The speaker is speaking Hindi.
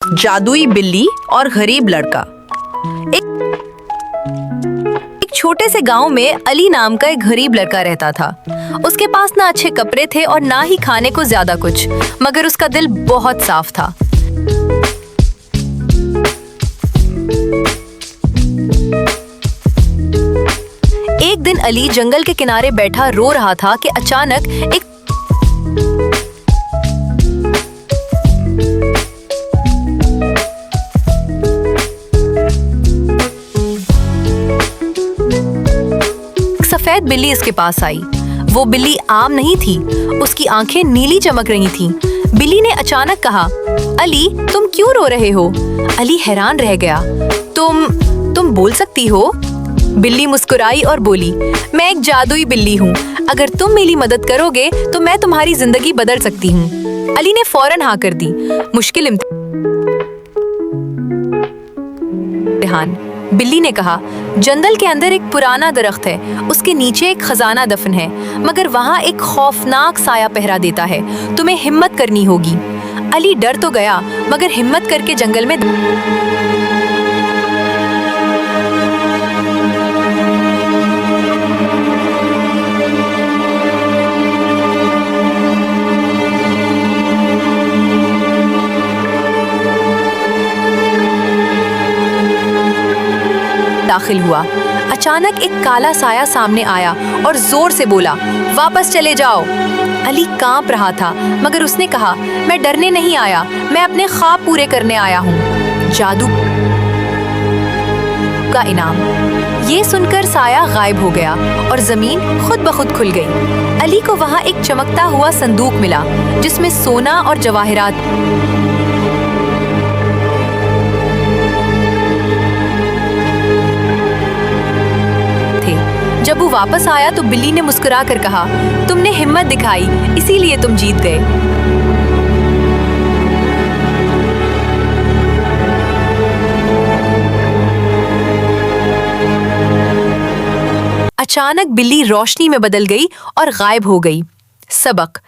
जादुई बिल्ली और गरीब लड़का। एक छोटे से गांव में अली नाम का एक गरीब लड़का रहता था। उसके पास ना अच्छे कपड़े थे और ना ही खाने को ज्यादा कुछ, मगर उसका दिल बहुत साफ था। एक दिन अली जंगल के किनारे बैठा रो रहा था कि अचानक एक सफेद बिल्ली इसके पास आई। वो बिल्ली आम नहीं थी, उसकी आंखें नीली चमक रही थीं। बिल्ली ने अचानक कहा, अली तुम क्यों रो रहे हो? अली हैरान रह गया। तुम बोल सकती हो? बिल्ली मुस्कुराई और बोली, मैं एक जादुई बिल्ली हूँ। अगर तुम मेरी मदद करोगे तो मैं तुम्हारी जिंदगी बदल सकती हूँ। अली ने फौरन हाँ कर दी। मुश्किल इम्तिहान। बिल्ली ने कहा, जंगल के अंदर एक पुराना दरख्त है, उसके नीचे एक खजाना दफन है, मगर वहाँ एक खौफनाक साया पहरा देता है। तुम्हें हिम्मत करनी होगी। अली डर तो गया, मगर हिम्मत करके जंगल में दाखिल हुआ। अचानक एक काला साया सामने आया और जोर से बोला, वापस चले जाओ। अली कांप रहा था, मगर उसने कहा, मैं डरने नहीं आया, मैं अपने ख्वाब पूरे करने आया हूँ। जादू का इनाम। ये सुनकर साया गायब हो गया और जमीन खुद ब खुद खुल गई। अली को वहाँ एक चमकता हुआ संदूक मिला, जिसमें सोना और जवाहरात थे। जब वो वापस आया तो बिल्ली ने मुस्कुरा कर कहा, तुमने हिम्मत दिखाई, इसीलिए तुम जीत गए। अचानक बिल्ली रोशनी में बदल गई और गायब हो गई। सबक।